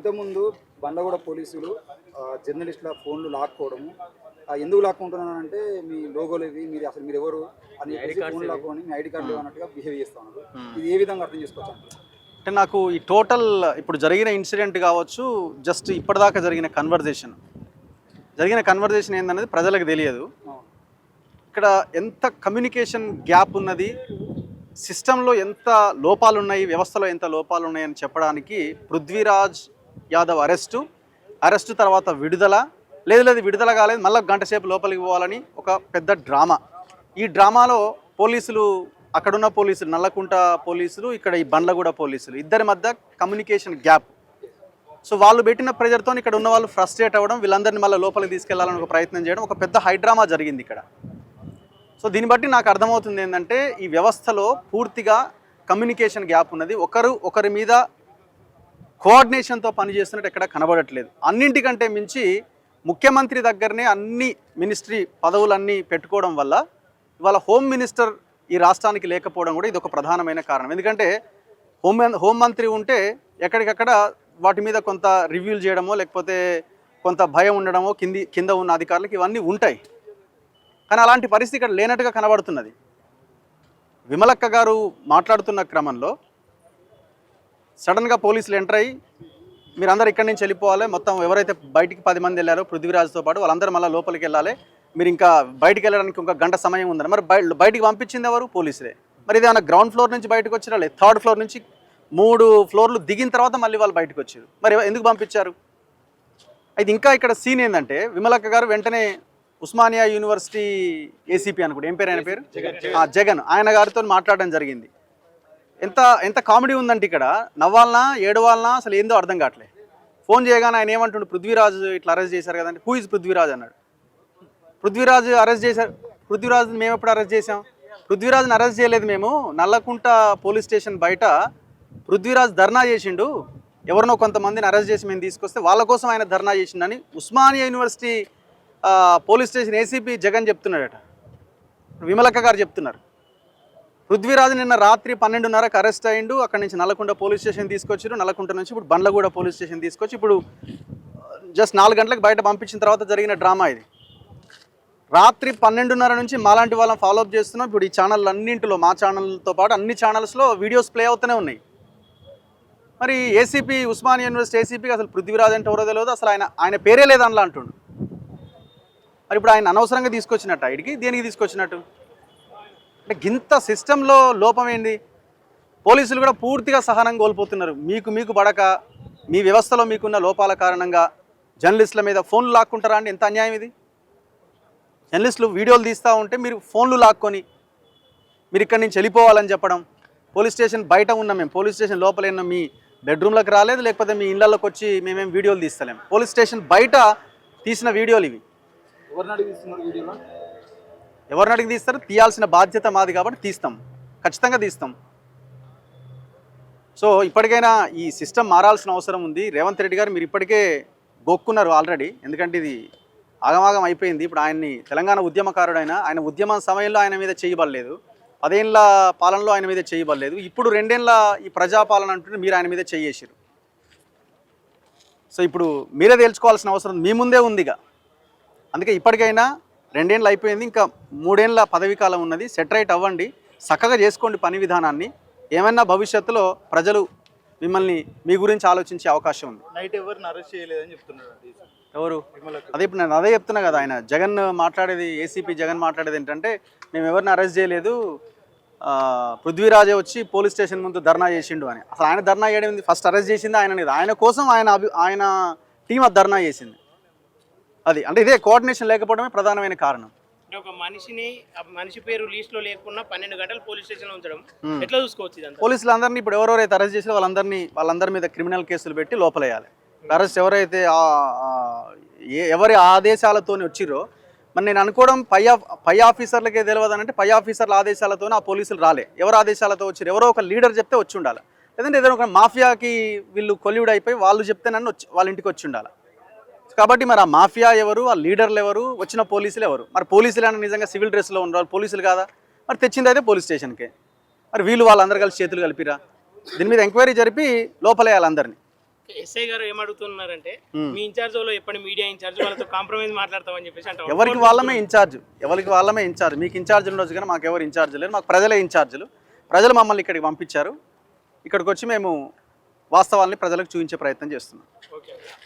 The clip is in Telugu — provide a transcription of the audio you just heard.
ఇంతకుముందు బండ్లగూడ పోలీసులు జర్నలిస్టుల ఫోన్లు లాక్కోవడము ఎందుకు లాక్కుంటున్నానంటే మీ లోగోలు ఇవి మీరు అసలు మీరు ఎవరు అని చెప్పేసి ఫోన్ లాక్కొని మీ ఐడి కార్డు అన్నట్టుగా బిహేవ్ చేస్తూ ఉన్నారు. ఇది ఏ విధంగా అర్థం చేసుకోవచ్చు అంటే నాకు ఈ టోటల్ ఇప్పుడు జరిగిన ఇన్సిడెంట్ కావచ్చు, జస్ట్ ఇప్పటిదాకా జరిగిన కన్వర్జేషన్ ఏందనేది ప్రజలకు తెలియదు. ఇక్కడ ఎంత కమ్యూనికేషన్ గ్యాప్ ఉన్నది, సిస్టంలో ఎంత లోపాలు ఉన్నాయి, వ్యవస్థలో ఎంత లోపాలు ఉన్నాయని చెప్పడానికి పృథ్వీరాజ్ యాదవ్ అరెస్టు తర్వాత విడుదల లేదు విడుదల కాలేదు, మళ్ళీ గంట సేపు లోపలికి పోవాలని ఒక పెద్ద డ్రామా. ఈ డ్రామాలో పోలీసులు, అక్కడున్న పోలీసులు, నల్లకుంట పోలీసులు, ఇక్కడ ఈ బండ్లగూడ పోలీసులు, ఇద్దరి మధ్య కమ్యూనికేషన్ గ్యాప్. సో వాళ్ళు పెట్టిన ప్రెజర్తో ఇక్కడ ఉన్న వాళ్ళు ఫ్రస్ట్రేట్ అవ్వడం, వీళ్ళందరినీ మళ్ళీ లోపలికి తీసుకెళ్లాలని ఒక ప్రయత్నం చేయడం, ఒక పెద్ద హైడ్రామా జరిగింది ఇక్కడ. సో దీన్ని బట్టి నాకు అర్థమవుతుంది ఏంటంటే ఈ వ్యవస్థలో పూర్తిగా కమ్యూనికేషన్ గ్యాప్ ఉన్నది. ఒకరి మీద కోఆర్డినేషన్తో పనిచేస్తున్నట్టు ఎక్కడ కనబడట్లేదు. అన్నింటికంటే మించి ముఖ్యమంత్రి దగ్గరనే అన్ని మినిస్ట్రీ పదవులన్నీ పెట్టుకోవడం వల్ల ఇవాళ హోమ్ మినిస్టర్ ఈ రాష్ట్రానికి లేకపోవడం కూడా ఇది ఒక ప్రధానమైన కారణం. ఎందుకంటే హోంమంత్రి ఉంటే ఎక్కడికక్కడ వాటి మీద కొంత రివ్యూలు చేయడమో లేకపోతే కొంత భయం ఉండడమో కింద ఉన్న అధికారులకు ఇవన్నీ ఉంటాయి. కానీ అలాంటి పరిస్థితి ఇక్కడ లేనట్టుగా కనబడుతున్నది. విమలక్క గారు మాట్లాడుతున్న క్రమంలో సడన్గా పోలీసులు ఎంటర్ అయ్యి మీరందరూ ఇక్కడి నుంచి వెళ్ళిపోవాలి, మొత్తం ఎవరైతే బయటికి 10 మంది వెళ్ళారో పృథ్వీరాజ్తో పాటు వాళ్ళందరూ మళ్ళీ లోపలికి వెళ్ళాలి, మీరు ఇంకా బయటికి వెళ్ళడానికి ఒక గంట సమయం ఉందని. మరి బయటికి పంపించింది ఎవరు? పోలీసులే. మరి ఇదేమన్నా గ్రౌండ్ ఫ్లోర్ నుంచి బయటకు వచ్చినా లేదు, 3rd ఫ్లోర్ నుంచి 3 ఫ్లోర్లు దిగిన తర్వాత మళ్ళీ వాళ్ళు బయటకు వచ్చారు. మరి ఎందుకు పంపించారు? అయితే ఇంకా ఇక్కడ సీన్ ఏంటంటే విమలక్క గారు వెంటనే ఉస్మానియా యూనివర్సిటీ ఏసీపీ అనుకుంటే, ఏం పేరు ఆయన పేరు, జగన్, ఆయన గారితో మాట్లాడడం జరిగింది. ఎంత కామెడీ ఉందంటే ఇక్కడ నవ్వాలనా ఏడవాలనా అసలు ఏందో అర్థం కావట్లేదు. ఫోన్ చేయగానే ఆయన ఏమంటుండు, పృథ్వీరాజ్ ఇట్లా అరెస్ట్ చేశారు కదండి, హూ ఇస్ పృథ్వీరాజ్ అన్నాడు. పృథ్వీరాజ్ అరెస్ట్ చేశారు, పృథ్వీరాజ్ మేము ఎప్పుడు అరెస్ట్ చేసాం? పృథ్వీరాజ్ని అరెస్ట్ చేయలేదు మేము. నల్లకుంట పోలీస్ స్టేషన్ బయట పృథ్వీరాజ్ ధర్నా చేసిండు, ఎవరినో కొంతమందిని అరెస్ట్ చేసి మేము తీసుకొస్తే వాళ్ళ కోసం ఆయన ధర్నా చేసిండని Osmania university police station ACP Jagan చెప్తున్నాడట. విమలక్క గారు చెప్తున్నారు పృథ్వీరాజ్ నిన్న రాత్రి 12:30కు అరెస్ట్ అయ్యిండు, అక్కడి నుంచి నల్లకుంట పోలీస్ స్టేషన్ తీసుకొచ్చారు, నల్లకుంట నుంచి ఇప్పుడు బండ్లగూడ పోలీస్ స్టేషన్ తీసుకొచ్చి ఇప్పుడు జస్ట్ 4 గంటలకు బయట పంపించిన తర్వాత జరిగిన డ్రామా ఇది. రాత్రి 12:30 నుంచి మాలాంటి వాళ్ళని ఫాలోఅప్ చేస్తున్నాం. ఇప్పుడు ఈ ఛానల్ అన్నింటిలో, మా ఛానల్తో పాటు అన్ని ఛానల్స్లో వీడియోస్ ప్లే అవుతూనే ఉన్నాయి. మరి ఏసీపీ, ఉస్మానియా యూనివర్సిటీ ఏసీపీకి అసలు పృథ్వీరాజ్ అంటే ఎవరో తెలియదు, అసలు ఆయన పేరే లేదనలా అంటుండు. మరి ఇప్పుడు ఆయన అనవసరంగా తీసుకొచ్చినట్టు, ఇడికి దేనికి తీసుకొచ్చినట్టు? అంటే గింత సిస్టంలో లోపం ఏంది? పోలీసులు కూడా పూర్తిగా సహనం కోల్పోతున్నారు. మీకు పడక మీ వ్యవస్థలో మీకున్న లోపాల కారణంగా జర్నలిస్టుల మీద ఫోన్లు లాక్కుంటారా అండి? ఎంత అన్యాయం ఇది! జర్నలిస్టులు వీడియోలు తీస్తూ ఉంటే మీరు ఫోన్లు లాక్కొని మీరు ఇక్కడి నుంచి వెళ్ళిపోవాలని చెప్పడం. పోలీస్ స్టేషన్ బయట ఉన్నాం మేము, పోలీస్ స్టేషన్ లోపల ఉన్నాం, మీ బెడ్రూమ్లకు రాలేదు, లేకపోతే మీ ఇళ్లలోకి వచ్చి మేమేం వీడియోలు తీస్తలేము. పోలీస్ స్టేషన్ బయట తీసిన వీడియోలు ఇవి. ఎవరిని అడిగి తీస్తారు? తీయాల్సిన బాధ్యత మాది కాబట్టి తీస్తాం, ఖచ్చితంగా తీస్తాం. సో ఇప్పటికైనా ఈ సిస్టమ్ మారాల్సిన అవసరం ఉంది. రేవంత్ రెడ్డి గారు మీరు ఇప్పటికే గొక్కున్నారు ఆల్రెడీ, ఎందుకంటే ఇది ఆగమాగం అయిపోయింది. ఇప్పుడు ఆయన్ని తెలంగాణ ఉద్యమకారుడైన ఆయన ఉద్యమ సమయంలో ఆయన మీద చేయబడలేదు, 10 ఏళ్ళ పాలనలో ఆయన మీద చేయబడలేదు, ఇప్పుడు 2 ఏళ్ళ ఈ ప్రజాపాలన అంటుంటే మీరు ఆయన మీద చేయేసారు. సో ఇప్పుడు మీరే తేల్చుకోవాల్సిన అవసరం మీ ముందే ఉందిగా. అందుకే ఇప్పటికైనా 2 ఏళ్ళు అయిపోయింది, ఇంకా 3 ఏళ్ళ పదవీ కాలం ఉన్నది. సెటరైట్ అవ్వండి, చక్కగా చేసుకోండి పని విధానాన్ని. ఏమైనా భవిష్యత్తులో ప్రజలు మిమ్మల్ని మీ గురించి ఆలోచించే అవకాశం ఉంది. నైట్ ఎవరిని అరెస్ట్ చేయలేదని చెప్తున్నారు. ఎవరు? అదే ఇప్పుడు నేను అదే చెప్తున్నా కదా, ఆయన జగన్ మాట్లాడేది, ఏసీపీ జగన్ మాట్లాడేది ఏంటంటే మేము ఎవరిని అరెస్ట్ చేయలేదు, పృథ్వీరాజే వచ్చి పోలీస్ స్టేషన్ ముందు ధర్నా చేసిండు అని. అసలు ఆయన ధర్నా చేయడం, ఫస్ట్ అరెస్ట్ చేసింది ఆయన మీద, ఆయన కోసం ఆయన టీం అది ధర్నా చేసింది. అది అంటే ఇదే కోఆర్డినేషన్ లేకపోవడమే ప్రధానమైన కారణం. ఒక మనిషి పేరు లిస్ట్ లో లేకుండా 12 గంటలు పోలీస్ స్టేషన్ లో ఉంచడం ఎట్లా చూసుకోవచ్చు? పోలీసులు అందరినీ ఇప్పుడు ఎవరెవరైతే అరెస్ట్ చేసారో వాళ్ళందరి మీద క్రిమినల్ కేసులు పెట్టి లోపలేయాలి. అరెస్ట్ ఎవరైతే ఎవరి ఆదేశాలతో వచ్చిరో, మరి నేను అనుకోవడం పై ఆఫీసర్లకే తెలియదు అంటే పై ఆఫీసర్ల ఆదేశాలతో ఆ పోలీసులు రాలే. ఎవరు ఆదేశాలతో వచ్చారు? ఎవరో ఒక లీడర్ చెప్తే వచ్చి ఉండాలి, లేదంటే ఏదైనా ఒక మాఫియాకి వీళ్ళు కొల్యూడ్ అయిపోయి వాళ్ళు చెప్తే నన్ను వాళ్ళ ఇంటికి వచ్చి ఉండాలి. కాబట్టి మరి ఆ మాఫియా ఎవరు, ఆ లీడర్లు ఎవరు, వచ్చిన పోలీసులు ఎవరు? మరి పోలీసులు అని నిజంగా సివిల్ డ్రెస్లో ఉన్నారు, పోలీసులు కాదా? మరి తెచ్చింది అయితే పోలీస్ స్టేషన్కే. మరి వీళ్ళు వాళ్ళందరూ కలిసి చేతులు కలిపిరా? దీని మీద ఎంక్వైరీ జరిపి లోపలేయాలి అందరినీ. ఎస్ఐ గారు ఏమడుగుతున్నారంటే మీ ఇన్ఛార్జ్ వాళ్ళు ఎప్పటి మీడియా ఇన్ఛార్జ్ వాళ్ళతో కాంప్రమైజ్ మాట్లాడతామని చెప్పేసి అంటారు. ఎవరికి వాళ్ళమే ఇన్ఛార్జ్. మీకు ఇన్ఛార్జ్ ఉండొచ్చు కానీ మాకు ఎవరు ఇన్ఛార్జ్ లేరు. మాకు ప్రజలే ఇన్ఛార్జీలు. ప్రజలు మమ్మల్ని ఇక్కడికి పంపించారు. ఇక్కడికి వచ్చి మేము వాస్తవాల్ని ప్రజలకు చూపించే ప్రయత్నం చేస్తున్నాం. ఓకే.